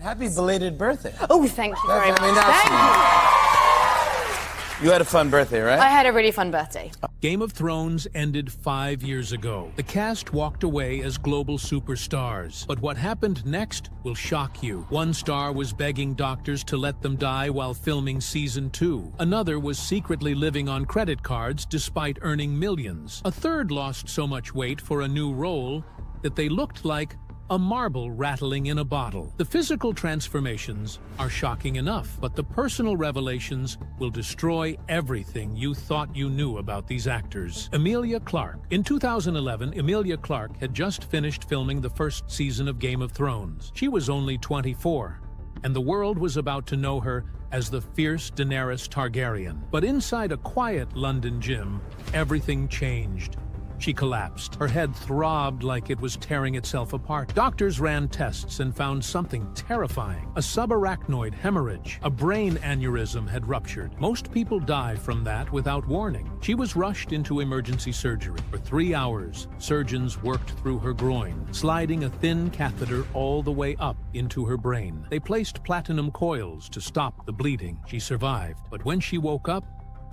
Happy belated birthday. Oh, thank you very much. Thank you. You had a fun birthday, right? I had a really fun birthday. Game of Thrones ended 5 years ago. The cast walked away as global superstars. But what happened next will shock you. One star was begging doctors to let them die while filming season 2. Another was secretly living on credit cards despite earning millions. A third lost so much weight for a new role that they looked like a marble rattling in a bottle. The physical transformations are shocking enough, but the personal revelations will destroy everything you thought you knew about these actors. Emilia Clarke. In 2011, Emilia Clarke had just finished filming the first season of Game of Thrones. She was only 24, and the world was about to know her as the fierce Daenerys Targaryen. But inside a quiet London gym, everything changed. She collapsed. Her head throbbed like it was tearing itself apart. Doctors ran tests and found something terrifying. A subarachnoid hemorrhage. A brain aneurysm had ruptured. Most people die from that without warning. She was rushed into emergency surgery. For 3 hours, surgeons worked through her groin, sliding a thin catheter all the way up into her brain. They placed platinum coils to stop the bleeding. She survived. But when she woke up,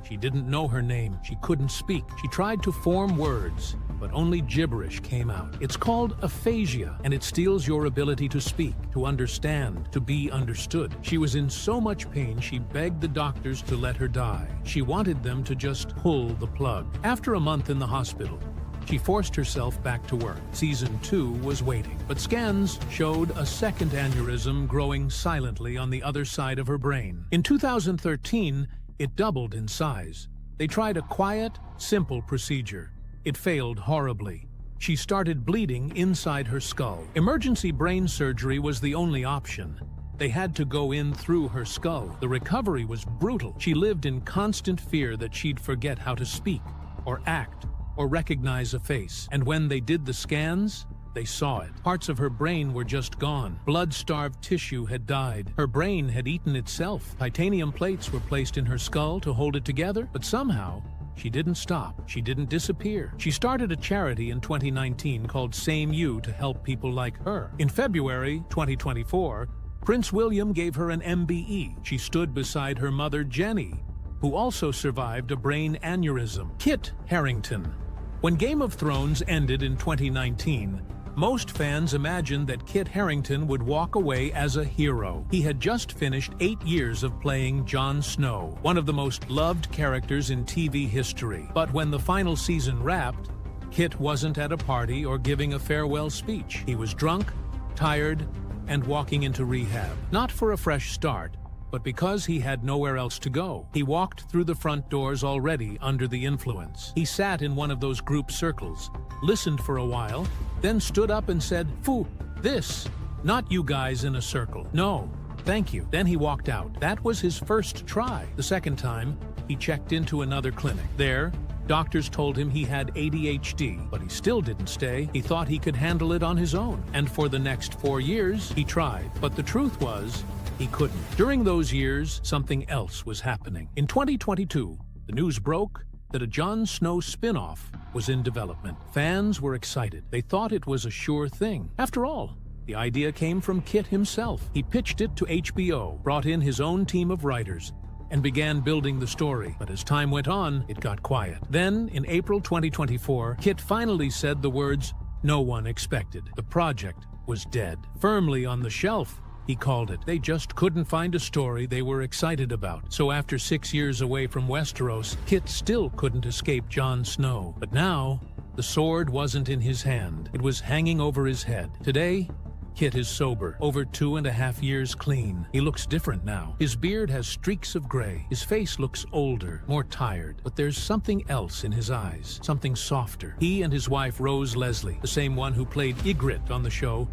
she didn't know her name. She couldn't speak. She tried to form words, but only gibberish came out. It's called aphasia, and it steals your ability to speak, to understand, to be understood. She was in so much pain, she begged the doctors to let her die. She wanted them to just pull the plug. After a month in the hospital, she forced herself back to work. Season 2 was waiting, but scans showed a second aneurysm growing silently on the other side of her brain. In 2013, it doubled in size. They tried a quiet, simple procedure. It failed horribly. She started bleeding inside her skull. Emergency brain surgery was the only option. They had to go in through her skull. The recovery was brutal. She lived in constant fear that she'd forget how to speak, or act, or recognize a face. And when they did the scans, they saw it. Parts of her brain were just gone. Blood-starved tissue had died. Her brain had eaten itself. Titanium plates were placed in her skull to hold it together, but somehow, she didn't stop. She didn't disappear. She started a charity in 2019 called Same You to help people like her. In February 2024, Prince William gave her an MBE. She stood beside her mother, Jenny, who also survived a brain aneurysm. Kit Harington. When Game of Thrones ended in 2019, most fans imagined that Kit Harington would walk away as a hero. He had just finished 8 years of playing Jon Snow, one of the most loved characters in TV history. But when the final season wrapped, Kit wasn't at a party or giving a farewell speech. He was drunk, tired, and walking into rehab. Not for a fresh start, but because he had nowhere else to go. He walked through the front doors already under the influence. He sat in one of those group circles, listened for a while, then stood up and said, "Phew, this, not you guys in a circle. No, thank you." Then he walked out. That was his first try. The second time, he checked into another clinic. There, doctors told him he had ADHD, but he still didn't stay. He thought he could handle it on his own. And for the next 4 years, he tried. But the truth was, he couldn't. During those years, something else was happening. In 2022, the news broke that a Jon Snow spin-off was in development. Fans were excited. They thought it was a sure thing. After all, the idea came from Kit himself. He pitched it to HBO, brought in his own team of writers, and began building the story. But as time went on, it got quiet. Then, in April 2024, Kit finally said the words no one expected. The project was dead. Firmly on the shelf, he called it. They just couldn't find a story they were excited about. So after 6 years away from Westeros, Kit still couldn't escape Jon Snow. But now, the sword wasn't in his hand. It was hanging over his head. Today, Kit is sober, over 2.5 years clean. He looks different now. His beard has streaks of gray. His face looks older, more tired. But there's something else in his eyes, something softer. He and his wife, Rose Leslie, the same one who played Ygritte on the show,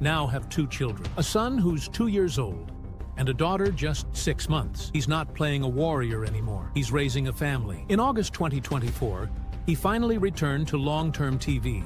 now have 2 children, a son who's 2 years old, and a daughter just 6 months. He's not playing a warrior anymore. He's raising a family. In August 2024, he finally returned to long-term TV,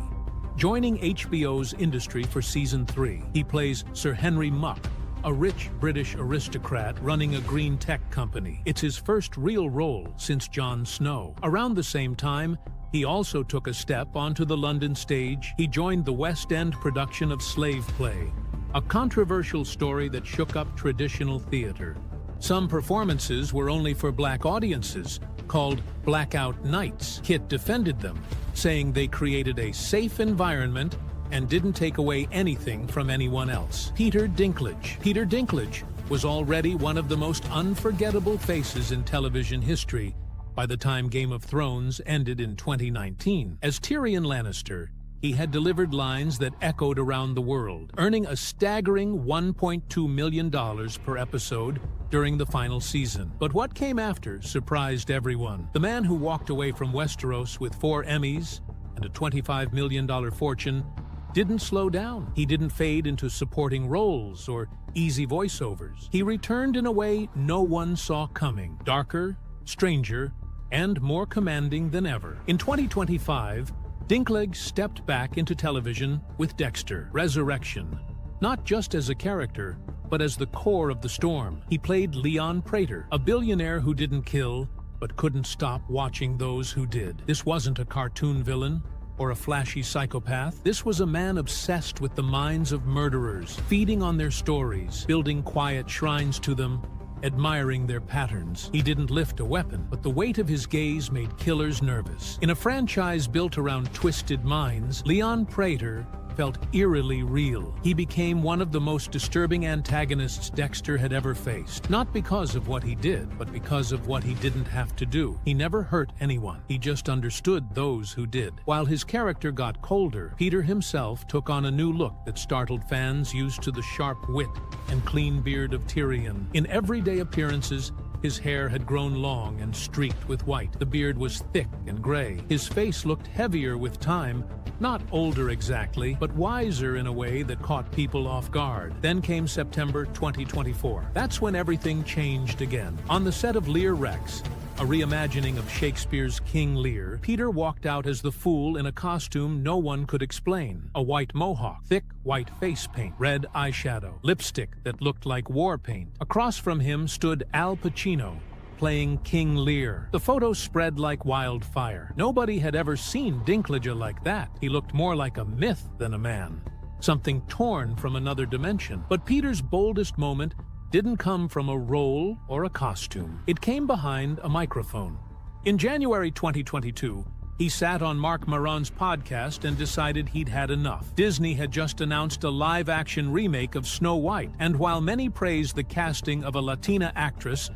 joining HBO's industry for Season 3. He plays Sir Henry Muck, a rich British aristocrat running a green tech company. It's his first real role since Jon Snow. Around the same time, he also took a step onto the London stage. He joined the West End production of Slave Play, a controversial story that shook up traditional theater. Some performances were only for black audiences, called blackout nights. Kit defended them, saying they created a safe environment and didn't take away anything from anyone else. Peter Dinklage was already one of the most unforgettable faces in television history by the time Game of Thrones ended in 2019. As Tyrion Lannister, he had delivered lines that echoed around the world, earning a staggering $1.2 million per episode during the final season. But what came after surprised everyone. The man who walked away from Westeros with 4 Emmys and a $25 million fortune didn't slow down. He didn't fade into supporting roles or easy voiceovers. He returned in a way no one saw coming, darker, stranger, and more commanding than ever. In 2025, Dinklage stepped back into television with Dexter: Resurrection, not just as a character, but as the core of the storm. He played Leon Prater, a billionaire who didn't kill, but couldn't stop watching those who did. This wasn't a cartoon villain or a flashy psychopath. This was a man obsessed with the minds of murderers, feeding on their stories, building quiet shrines to them, admiring their patterns. He didn't lift a weapon, but the weight of his gaze made killers nervous. In a franchise built around twisted minds, Leon Prater felt eerily real. He became one of the most disturbing antagonists Dexter had ever faced. Not because of what he did, but because of what he didn't have to do. He never hurt anyone. He just understood those who did. While his character got colder, Peter himself took on a new look that startled fans used to the sharp wit and clean beard of Tyrion. In everyday appearances, his hair had grown long and streaked with white. The beard was thick and gray. His face looked heavier with time, not older exactly, but wiser in a way that caught people off guard. Then came September 2024. That's when everything changed again. On the set of Lear Rex, a reimagining of Shakespeare's King Lear, Peter walked out as the fool in a costume no one could explain. A white mohawk, thick white face paint, red eyeshadow, lipstick that looked like war paint. Across from him stood Al Pacino, playing King Lear. The photos spread like wildfire. Nobody had ever seen Dinklage like that. He looked more like a myth than a man, something torn from another dimension. But Peter's boldest moment didn't come from a role or a costume. It came behind a microphone. In January 2022, he sat on Marc Maron's podcast and decided he'd had enough. Disney had just announced a live-action remake of Snow White, and while many praised the casting of a Latina actress,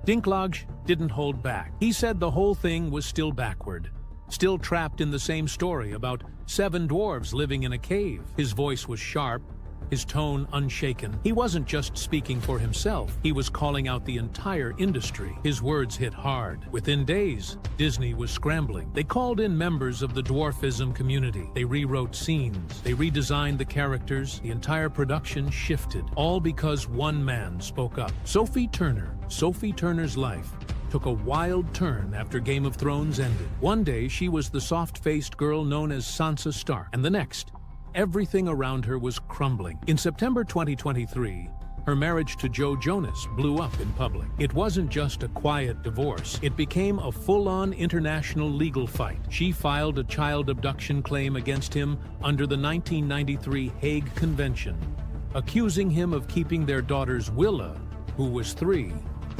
Dinklage didn't hold back. He said the whole thing was still backward, still trapped in the same story about 7 dwarves living in a cave. His voice was sharp, his tone unshaken. He wasn't just speaking for himself, he was calling out the entire industry. His words hit hard. Within days, Disney was scrambling. They called in members of the dwarfism community. They rewrote scenes. They redesigned the characters. The entire production shifted, all because one man spoke up. Sophie Turner's life took a wild turn after Game of Thrones ended. One day, she was the soft-faced girl known as Sansa Stark, and the next, everything around her was crumbling. In September 2023, her marriage to Joe Jonas blew up in public. It wasn't just a quiet divorce. It became a full-on international legal fight. She filed a child abduction claim against him under the 1993 Hague Convention, accusing him of keeping their daughters Willa, who was 3,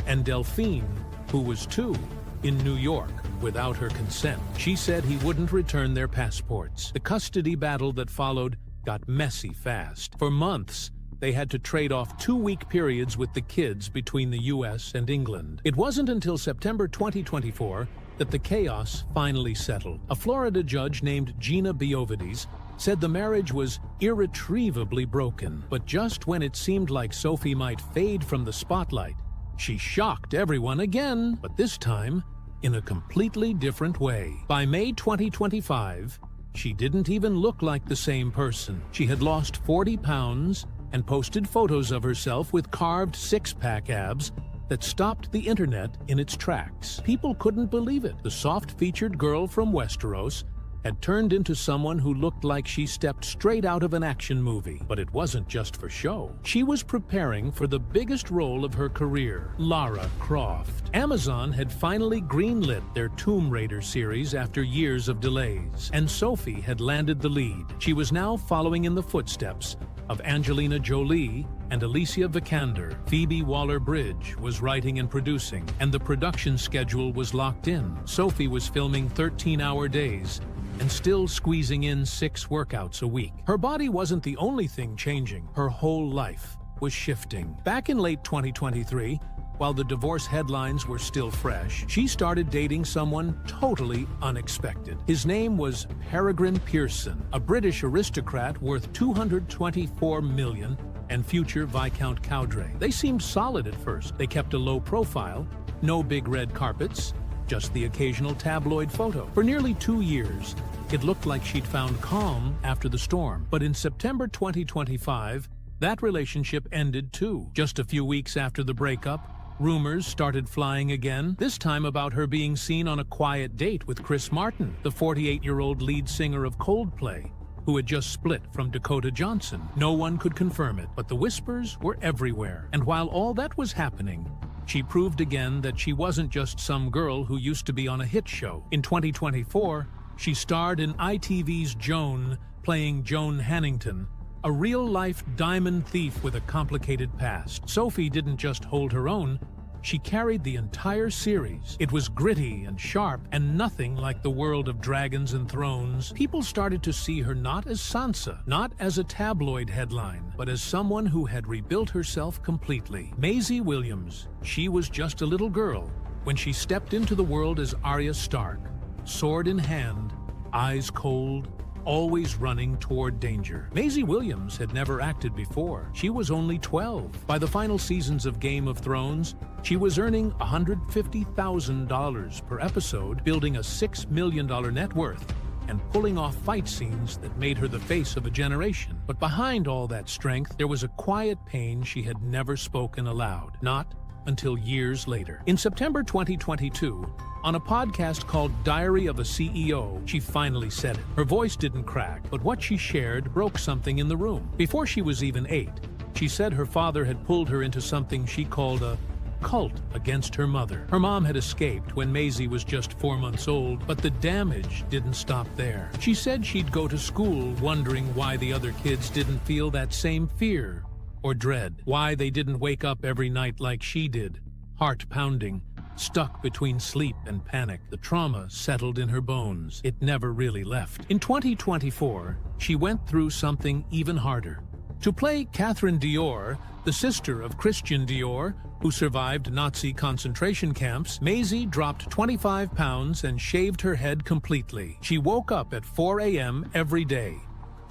and Delphine, who was 2, in New York without her consent. She said he wouldn't return their passports. The custody battle that followed got messy fast. For months, they had to trade off 2-week periods with the kids between the US and England. It wasn't until September 2024 that the chaos finally settled. A Florida judge named Gina Biovides said the marriage was irretrievably broken. But just when it seemed like Sophie might fade from the spotlight, she shocked everyone again, but this time in a completely different way. By May 2025, she didn't even look like the same person. She had lost 40 pounds and posted photos of herself with carved 6-pack abs that stopped the internet in its tracks. People couldn't believe it. The soft-featured girl from Westeros had turned into someone who looked like she stepped straight out of an action movie. But it wasn't just for show. She was preparing for the biggest role of her career, Lara Croft. Amazon had finally greenlit their Tomb Raider series after years of delays, and Sophie had landed the lead. She was now following in the footsteps of Angelina Jolie and Alicia Vikander. Phoebe Waller-Bridge was writing and producing, and the production schedule was locked in. Sophie was filming 13-hour days and still squeezing in 6 workouts a week. Her body wasn't the only thing changing. Her whole life was shifting. Back in late 2023, while the divorce headlines were still fresh, she started dating someone totally unexpected. His name was Peregrine Pearson, a British aristocrat worth $224 million and future Viscount Cowdray. They seemed solid at first. They kept a low profile, no big red carpets, just the occasional tabloid photo. For nearly 2 years, it looked like she'd found calm after the storm. But in September 2025, that relationship ended too. Just a few weeks after the breakup, rumors started flying again, this time about her being seen on a quiet date with Chris Martin, the 48-year-old lead singer of Coldplay, who had just split from Dakota Johnson. No one could confirm it, but the whispers were everywhere. And while all that was happening, she proved again that she wasn't just some girl who used to be on a hit show. In 2024, she starred in ITV's Joan, playing Joan Harington, a real-life diamond thief with a complicated past. Sophie didn't just hold her own, she carried the entire series. It was gritty and sharp and nothing like the world of Dragons and Thrones. People started to see her not as Sansa, not as a tabloid headline, but as someone who had rebuilt herself completely. Maisie Williams, she was just a little girl when she stepped into the world as Arya Stark, sword in hand, eyes cold, always running toward danger. Maisie Williams had never acted before. She was only 12. By the final seasons of Game of Thrones, she was earning $150,000 per episode, building a $6 million net worth, and pulling off fight scenes that made her the face of a generation. But behind all that strength, there was a quiet pain she had never spoken aloud. Not until years later. In September 2022, on a podcast called Diary of a CEO, she finally said it. Her voice didn't crack, but what she shared broke something in the room. Before she was even 8, she said her father had pulled her into something she called a cult against her mother. Her mom had escaped when Maisie was just 4 months old, but the damage didn't stop there. She said she'd go to school wondering why the other kids didn't feel that same fear or dread, why they didn't wake up every night like she did, heart pounding, stuck between sleep and panic. The trauma settled in her bones. It never really left. In 2024, she went through something even harder. To play Catherine Dior, the sister of Christian Dior, who survived Nazi concentration camps, Maisie dropped 25 pounds and shaved her head completely. She woke up at 4 a.m. every day.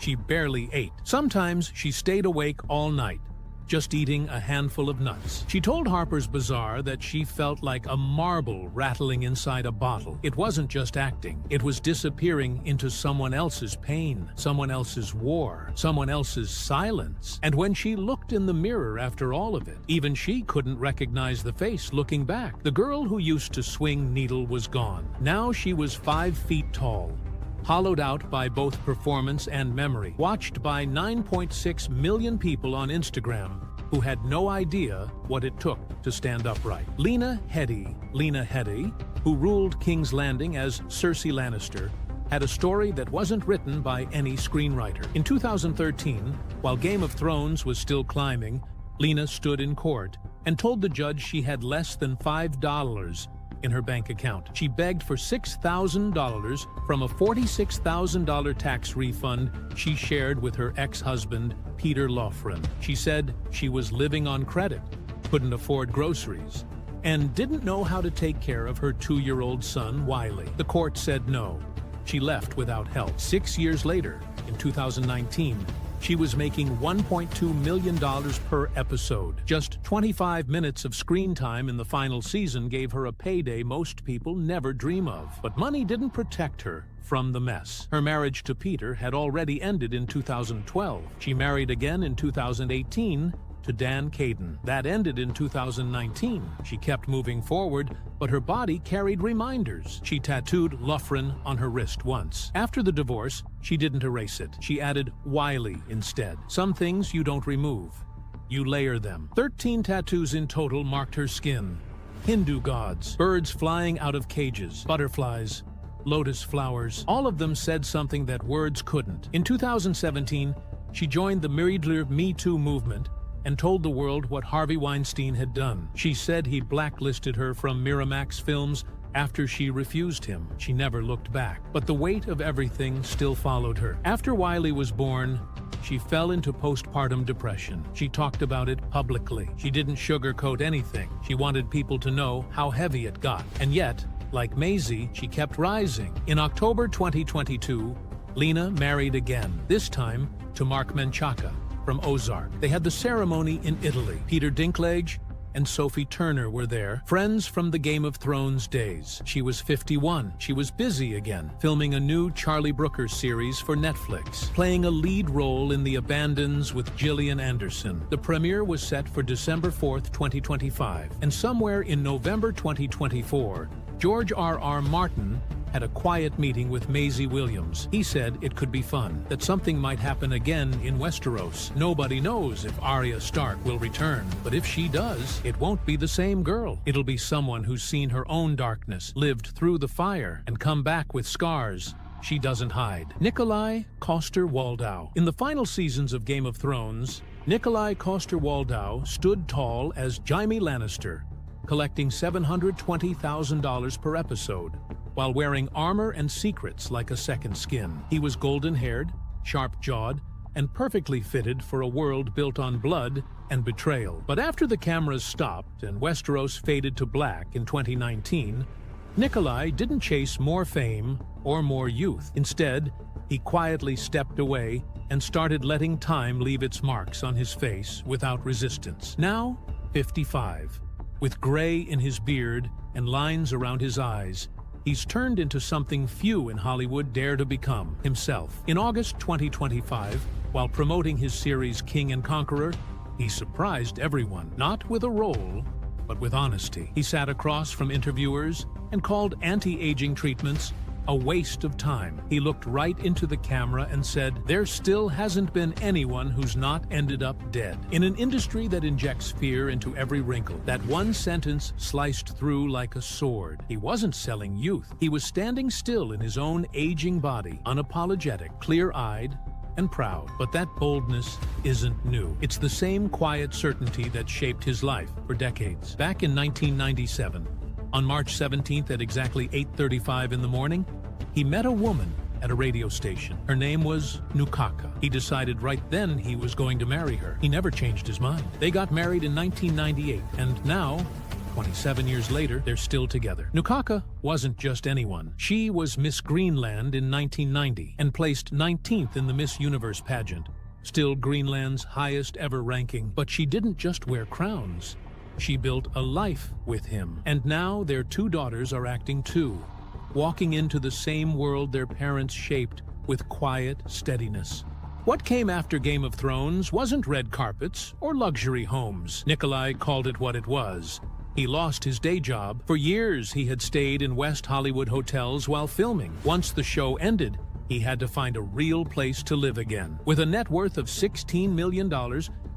She barely ate. Sometimes she stayed awake all night, just eating a handful of nuts. She told Harper's Bazaar that she felt like a marble rattling inside a bottle. It wasn't just acting. It was disappearing into someone else's pain, someone else's war, someone else's silence. And when she looked in the mirror after all of it, even she couldn't recognize the face looking back. The girl who used to swing needle was gone. Now she was 5 feet tall, hollowed out by both performance and memory, watched by 9.6 million people on Instagram who had no idea what it took to stand upright. Lena Headey, who ruled King's Landing as Cersei Lannister, had a story that wasn't written by any screenwriter. In 2013, while Game of Thrones was still climbing, Lena stood in court and told the judge she had less than $5 in her bank account. She begged for $6,000 from a $46,000 tax refund she shared with her ex-husband, Peter Lofgren. She said she was living on credit, couldn't afford groceries, and didn't know how to take care of her 2-year-old son, Wiley. The court said no. She left without help. 6 years later, in 2019, she was making $1.2 million per episode. Just 25 minutes of screen time in the final season gave her a payday most people never dream of. But money didn't protect her from the mess. Her marriage to Peter had already ended in 2012. She married again in 2018 to Dan Caden. That ended in 2019. She kept moving forward, but her body carried reminders. She tattooed Lofgren on her wrist once. After the divorce, she didn't erase it. She added Wiley instead. Some things you don't remove, you layer them. 13 tattoos in total marked her skin. Hindu gods, birds flying out of cages, butterflies, lotus flowers. All of them said something that words couldn't. In 2017, She joined the Miridler Me Too movement and told the world what Harvey Weinstein had done. She said he blacklisted her from Miramax Films after she refused him. She never looked back. But the weight of everything still followed her. After Wiley was born, she fell into postpartum depression. She talked about it publicly. She didn't sugarcoat anything. She wanted people to know how heavy it got. And yet, like Maisie, she kept rising. In October 2022, Lena married again, this time to Mark Menchaca from Ozark. They had the ceremony in Italy. Peter Dinklage and Sophie Turner were there, friends from the Game of Thrones days. She was 51. She was busy again, filming a new Charlie Brooker series for Netflix, playing a lead role in The Abandons with Gillian Anderson. The premiere was set for December 4th, 2025, and somewhere in November 2024, George R.R. Martin had a quiet meeting with Maisie Williams. He said it could be fun, that something might happen again in Westeros. Nobody knows if Arya Stark will return, but if she does, it won't be the same girl. It'll be someone who's seen her own darkness, lived through the fire, and come back with scars she doesn't hide. Nikolai Coster-Waldau. In the final seasons of Game of Thrones, Nikolai Coster-Waldau stood tall as Jaime Lannister, collecting $720,000 per episode, while wearing armor and secrets like a second skin. He was golden-haired, sharp-jawed, and perfectly fitted for a world built on blood and betrayal. But after the cameras stopped and Westeros faded to black in 2019, Nikolai didn't chase more fame or more youth. Instead, he quietly stepped away and started letting time leave its marks on his face without resistance. Now, 55. With gray in his beard and lines around his eyes, he's turned into something few in Hollywood dare to become, himself. In August 2025, while promoting his series King and Conqueror, he surprised everyone, not with a role, but with honesty. He sat across from interviewers and called anti-aging treatments a waste of time. He looked right into the camera and said, "There still hasn't been anyone who's not ended up dead." In an industry that injects fear into every wrinkle, that one sentence sliced through like a sword. He wasn't selling youth. He was standing still in his own aging body, unapologetic, clear-eyed, and proud. But that boldness isn't new. It's the same quiet certainty that shaped his life for decades. Back in 1997, on March 17th at exactly 8:35 in the morning, he met a woman at a radio station. Her name was Nukaka. He decided right then he was going to marry her. He never changed his mind. They got married in 1998, and now, 27 years later, they're still together. Nukaka wasn't just anyone. She was Miss Greenland in 1990 and placed 19th in the Miss Universe pageant, still Greenland's highest ever ranking. But she didn't just wear crowns. She built a life with him. And now their two daughters are acting too, walking into the same world their parents shaped with quiet steadiness. What came after Game of Thrones wasn't red carpets or luxury homes. Nikolai called it what it was. He lost his day job. For years, he had stayed in West Hollywood hotels while filming. Once the show ended, he had to find a real place to live again. With a net worth of $16 million,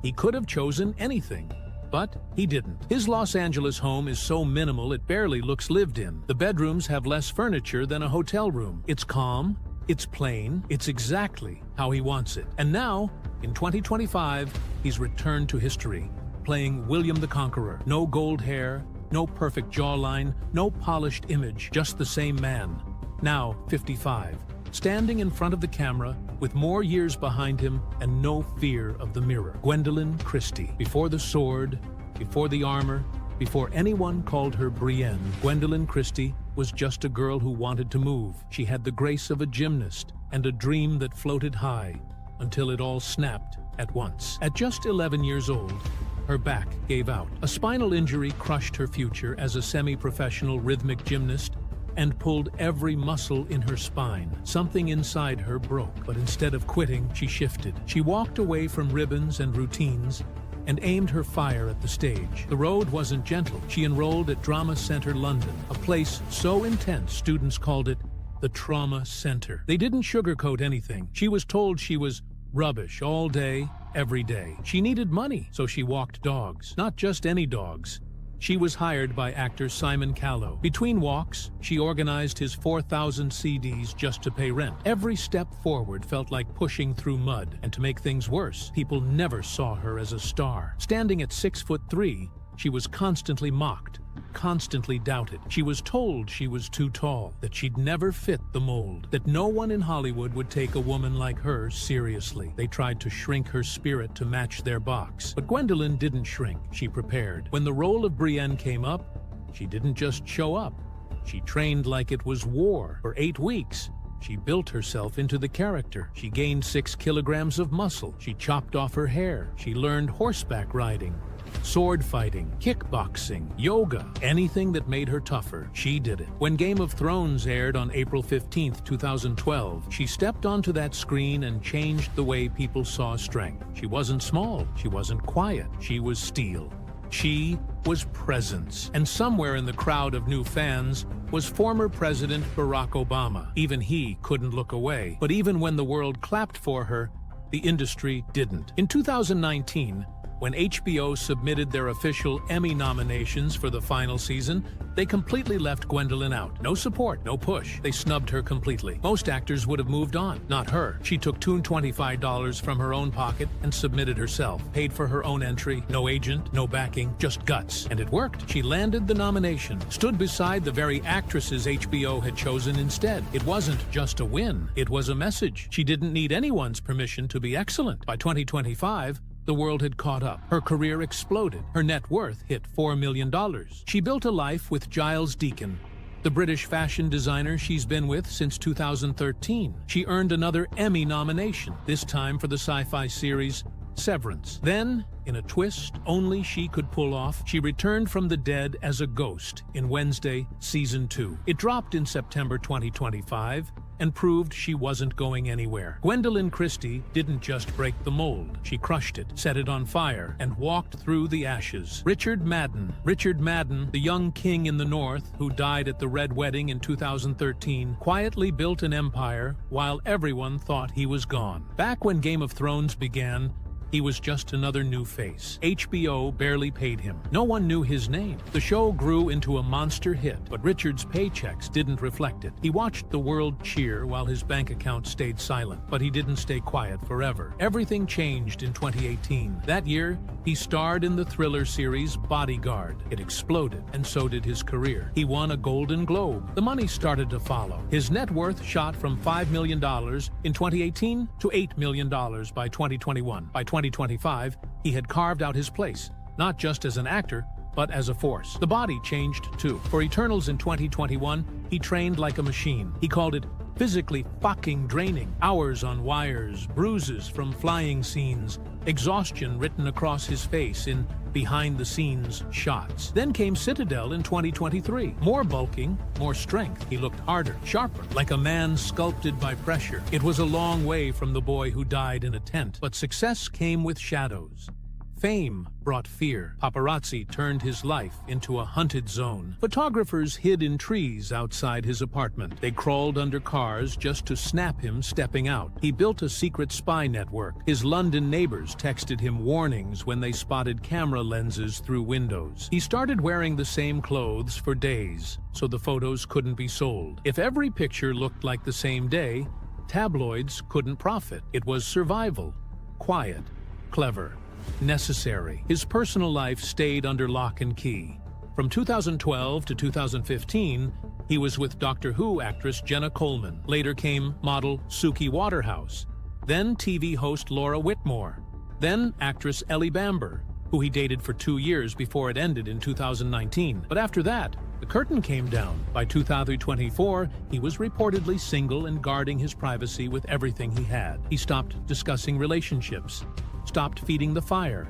he could have chosen anything. But he didn't. His Los Angeles home is so minimal it barely looks lived in. The bedrooms have less furniture than a hotel room. It's calm, it's plain, it's exactly how he wants it. And now, in 2025, he's returned to history, playing William the Conqueror. No gold hair, no perfect jawline, no polished image, just the same man. Now 55, standing in front of the camera with more years behind him and no fear of the mirror. Gwendolyn Christie. Before the sword, before the armor, before anyone called her Brienne, Gwendolyn Christie was just a girl who wanted to move. She had the grace of a gymnast and a dream that floated high until it all snapped at once. At just 11 years old, her back gave out. A spinal injury crushed her future as a semi-professional rhythmic gymnast and pulled every muscle in her spine. Something inside her broke, but instead of quitting, she shifted. She walked away from ribbons and routines and aimed her fire at the stage. The road wasn't gentle. She enrolled at Drama Centre London, a place so intense students called it the Trauma Centre. They didn't sugarcoat anything. She was told she was rubbish all day, every day. She needed money, so she walked dogs. Not just any dogs, She was hired by actor Simon Callow. Between walks, she organized his 4,000 CDs just to pay rent. Every step forward felt like pushing through mud, and to make things worse, people never saw her as a star. Standing at 6'3", she was constantly mocked, constantly doubted. She was told she was too tall, that she'd never fit the mold, that no one in Hollywood would take a woman like her seriously. They tried to shrink her spirit to match their box. But Gwendolyn didn't shrink, she prepared. When the role of Brienne came up, she didn't just show up. She trained like it was war. For 8 weeks, she built herself into the character. She gained 6 kilograms of muscle. She chopped off her hair. She learned horseback riding, sword fighting, kickboxing, yoga, anything that made her tougher, she did it. When Game of Thrones aired on April 15, 2012, she stepped onto that screen and changed the way people saw strength. She wasn't small, she wasn't quiet, she was steel. She was presence. And somewhere in the crowd of new fans was former President Barack Obama. Even he couldn't look away. But even when the world clapped for her, the industry didn't. In 2019, when HBO submitted their official Emmy nominations for the final season, they completely left Gwendolyn out. No support, no push. They snubbed her completely. Most actors would have moved on, not her. She took $225 from her own pocket and submitted herself. Paid for her own entry, no agent, no backing, just guts. And it worked. She landed the nomination, stood beside the very actresses HBO had chosen instead. It wasn't just a win, it was a message. She didn't need anyone's permission to be excellent. By 2025, the world had caught up. Her career exploded. Her net worth hit $4 million. She built a life with Giles Deacon, the British fashion designer she's been with since 2013. She earned another Emmy nomination, this time for the sci-fi series Severance. Then, in a twist only she could pull off, she returned from the dead as a ghost in Wednesday, Season 2. It dropped in September 2025 and proved she wasn't going anywhere. Gwendolyn Christie didn't just break the mold. She crushed it, set it on fire, and walked through the ashes. Richard Madden, the young king in the North who died at the Red Wedding in 2013, quietly built an empire while everyone thought he was gone. Back when Game of Thrones began, he was just another new face. HBO barely paid him. No one knew his name. The show grew into a monster hit, but Richard's paychecks didn't reflect it. He watched the world cheer while his bank account stayed silent, but he didn't stay quiet forever. Everything changed in 2018. That year, he starred in the thriller series Bodyguard. It exploded, and so did his career. He won a Golden Globe. The money started to follow. His net worth shot from $5 million in 2018 to $8 million by 2021. By 2025, he had carved out his place, not just as an actor, but as a force. The body changed too. For Eternals in 2021, he trained like a machine. He called it physically fucking draining. Hours on wires, bruises from flying scenes, exhaustion written across his face in behind-the-scenes shots. Then came Citadel in 2023. More bulking, more strength. He looked harder, sharper, like a man sculpted by pressure. It was a long way from the boy who died in a tent, but success came with shadows. Fame brought fear. Paparazzi turned his life into a hunted zone. Photographers hid in trees outside his apartment. They crawled under cars just to snap him stepping out. He built a secret spy network. His London neighbors texted him warnings when they spotted camera lenses through windows. He started wearing the same clothes for days, so the photos couldn't be sold. If every picture looked like the same day, tabloids couldn't profit. It was survival. Quiet. Clever. Necessary. His personal life stayed under lock and key. From 2012 to 2015, he was with Doctor Who actress Jenna Coleman. Later came model Suki Waterhouse. Then TV host Laura Whitmore. Then actress Ellie Bamber, who he dated for 2 years before it ended in 2019. But after that, the curtain came down. By 2024, he was reportedly single and guarding his privacy with everything he had. He stopped discussing relationships, stopped feeding the fire,